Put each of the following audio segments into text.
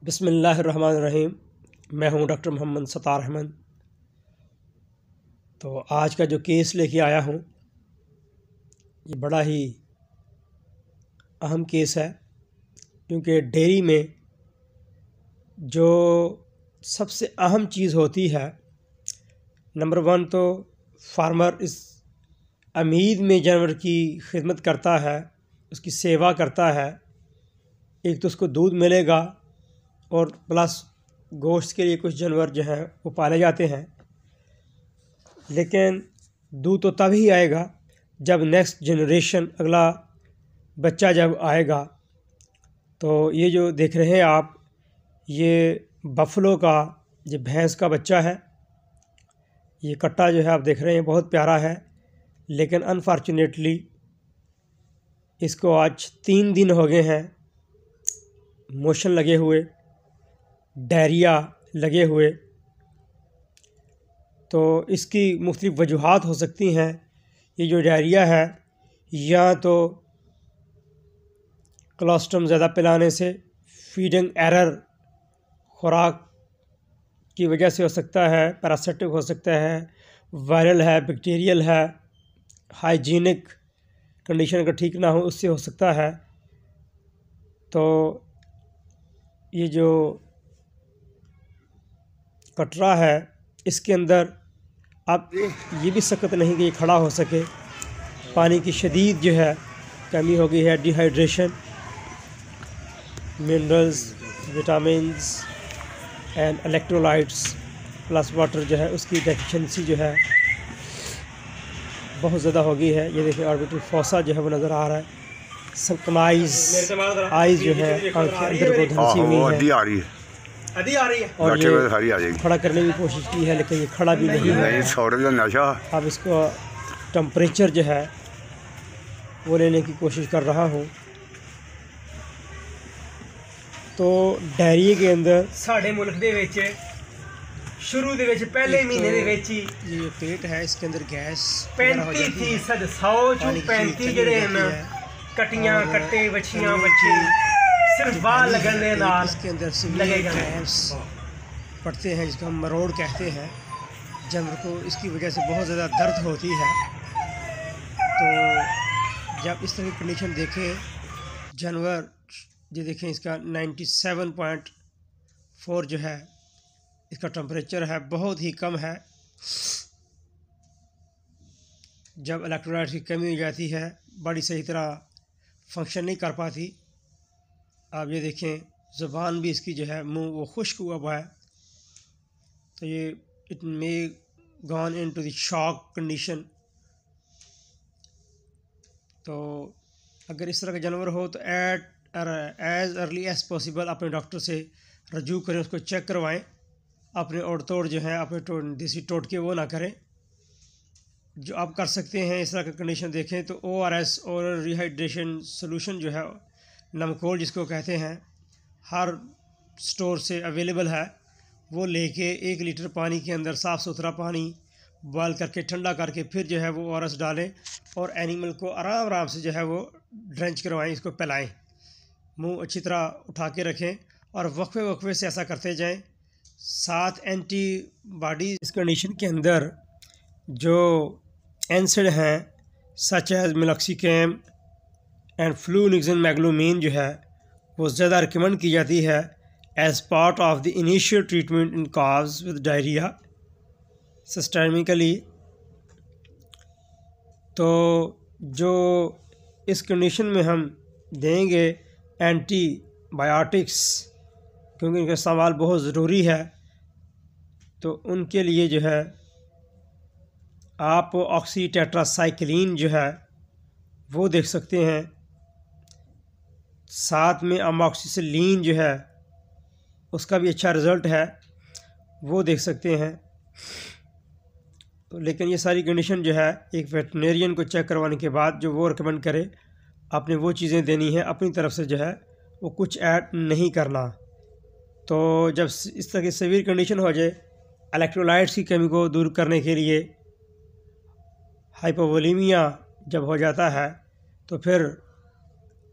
बिस्मिल्लाहिर्रहमानिर्रहीम। मैं हूं डॉक्टर मोहम्मद सत्तार अहमद। तो आज का जो केस लेके आया हूं ये बड़ा ही अहम केस है, क्योंकि डेयरी में जो सबसे अहम चीज़ होती है, नंबर वन तो फार्मर इस उम्मीद में जानवर की खिदमत करता है, उसकी सेवा करता है। एक तो उसको दूध मिलेगा और प्लस गोश्त के लिए कुछ जानवर जो हैं वो पाले जाते हैं। लेकिन दूध तो तब ही आएगा जब नेक्स्ट जनरेशन, अगला बच्चा जब आएगा। तो ये जो देख रहे हैं आप, ये बफलो का, ये भैंस का बच्चा है। ये कट्टा जो है आप देख रहे हैं बहुत प्यारा है, लेकिन अनफॉर्चुनेटली इसको आज 3 दिन हो गए हैं मोशन लगे हुए, डायरिया लगे हुए। तो इसकी मुख्तलिफ़ वजूहात हो सकती हैं। ये जो डायरिया है, या तो कोलोस्ट्रम ज़्यादा पिलाने से, फीडिंग एरर, खुराक की वजह से हो सकता है, पैरासिटिक हो सकता है, वायरल है, बैक्टीरियल है, हाइजीनिक कंडीशन अगर ठीक ना हो उससे हो सकता है। तो ये जो कटरा है, इसके अंदर अब ये भी सख्त नहीं कि ये खड़ा हो सके। पानी की शदीद जो है कमी हो गई है, dehydration, minerals, vitamins and electrolytes plus water जो है उसकी डेफिशिएंसी जो है बहुत ज़्यादा हो गई है। ये देखिए ऑर्बिटल फोसा जो है वो नज़र आ रहा है। संकनाइज आइज़ जो है आंखें अंदर को धंसी हुई है, और ये खड़ा करने की कोशिश की है लेकिन ये खड़ा भी नहीं है। अब इसको टेम्परेचर जो है वो लेने की कोशिश कर रहा हूँ। तो डायरिया के अंदर साढ़े मुल्क दे विच शुरू दे विच पहले महीने दे विच ही ये पेट है, इसके अंदर गैस 35% 100 चों 35 ਜਿਹੜੇ ਹਨ कटियां कट्टे बछियां बच्चे सिर्फ बाल लगने नाल इसके अंदर लगे क्रैम्प्स पड़ते हैं, जिसको हम मरोड़ कहते हैं। जानवर को इसकी वजह से बहुत ज़्यादा दर्द होती है। तो जब इस तरह की कंडीशन देखें जानवर, ये देखें इसका 97.4 जो है इसका टेम्परेचर है, बहुत ही कम है। जब इलेक्ट्रोलाइट की कमी हो जाती है, बड़ी सही तरह फंक्शन नहीं कर पाती। आप ये देखें ज़ुबान भी इसकी जो है, मुंह वो खुश्क हुआ है। तो ये it may gone into the shock condition. तो अगर इस तरह का जानवर हो तो एज अर्ली एज पॉसिबल अपने डॉक्टर से रजू करें, उसको चेक करवाएं। अपने ओड़ तोड़ जो है, अपने देसी टोटके वो ना करें। जो आप कर सकते हैं इस तरह की कंडीशन देखें तो ORS और रिहाइड्रेशन सोल्यूशन जो है, नमकोल जिसको कहते हैं, हर स्टोर से अवेलेबल है। वो लेके 1 लीटर पानी के अंदर साफ़ सुथरा पानी बॉयल करके ठंडा करके फिर जो है वो ORS डालें और एनिमल को आराम आराम से जो है वो ड्रेंच करवाएं, इसको पिलाएं। मुंह अच्छी तरह उठा के रखें और वक्फे वक्फे से ऐसा करते जाएं। 7 एंटीबॉडी इस कंडीशन के अंदर जो एनसिड हैं, सच एज मिलॉक्सिकैम एंड फ्लूनिक्सिन मैग्लोमीन जो है वो ज़्यादा रिकमेंड की जाती है as part of the initial treatment in cause with diarrhoea systemically. तो जो इस कंडीशन में हम देंगे एंटीबायोटिक्स, क्योंकि इनका इस्तेमाल बहुत ज़रूरी है, तो उनके लिए जो है आप ऑक्सी टेट्रासाइक्लिन जो है वो देख सकते हैं। साथ में अमॉक्सिसिलिन जो है उसका भी अच्छा रिज़ल्ट है, वो देख सकते हैं। तो लेकिन ये सारी कंडीशन जो है एक वेटरनरियन को चेक करवाने के बाद जो वो रिकमेंड करे, आपने वो चीज़ें देनी है, अपनी तरफ से जो है वो कुछ ऐड नहीं करना। तो जब इस तरह की सीवियर कंडीशन हो जाए, इलेक्ट्रोलाइट्स की कमी को दूर करने के लिए, हाइपोवोलीमिया जब हो जाता है, तो फिर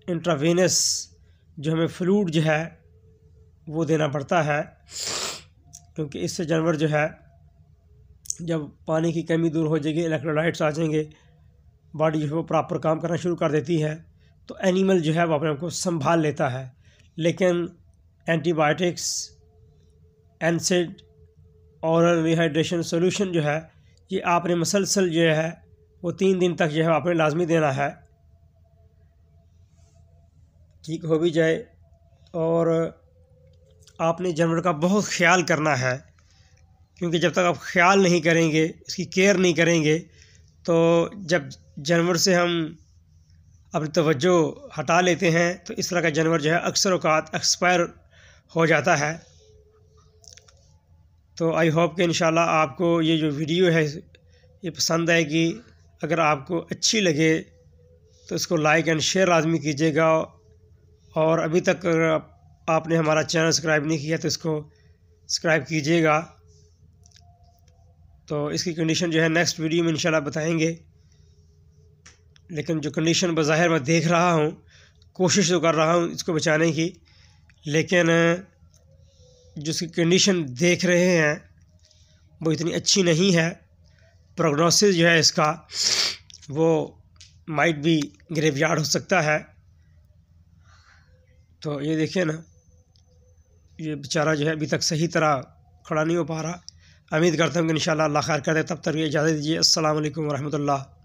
इंट्रावेनस जो हमें फ्लूइड जो है वो देना पड़ता है, क्योंकि इससे जानवर जो है जब पानी की कमी दूर हो जाएगी, इलेक्ट्रोलाइट्स आ जाएंगे, बॉडी जो है वो प्रॉपर काम करना शुरू कर देती है, तो एनिमल जो है वो अपने आप को संभाल लेता है। लेकिन एंटीबायोटिक्स, एनसेड, ओरल रिहाइड्रेशन सॉल्यूशन जो है ये आपने मसलसल जो है वो 3 दिन तक जो है आपने लाजमी देना है, ठीक हो भी जाए। और आपने जानवर का बहुत ख्याल करना है, क्योंकि जब तक आप ख्याल नहीं करेंगे, इसकी केयर नहीं करेंगे, तो जब जानवर से हम अपनी तवज्जो हटा लेते हैं तो इस तरह का जानवर जो है अक्सर औक़ात एक्सपायर हो जाता है। तो आई होप कि इंशाल्लाह आपको ये जो वीडियो है ये पसंद आएगी। अगर आपको अच्छी लगे तो इसको लाइक एंड शेयर लाजमी कीजिएगा, और अभी तक अगर आपने हमारा चैनल सब्सक्राइब नहीं किया तो इसको सब्सक्राइब कीजिएगा। तो इसकी कंडीशन जो है नेक्स्ट वीडियो में इंशाल्लाह बताएंगे। लेकिन जो कंडीशन बज़ाहिर मैं देख रहा हूँ, कोशिश तो कर रहा हूँ इसको बचाने की, लेकिन जो इसकी कंडीशन देख रहे हैं वो इतनी अच्छी नहीं है। प्रोग्नोसिस जो है इसका वो माइट भी ग्रेवयार्ड हो सकता है। तो ये देखिए ना, ये बेचारा जो है अभी तक सही तरह खड़ा नहीं हो पा रहा। उम्मीद करता हूँ कि इंशाल्लाह अल्लाह खैर कर दे। तब तक इजाज़त दीजिए। अस्सलाम वालेकुम रहमतुल्लाह।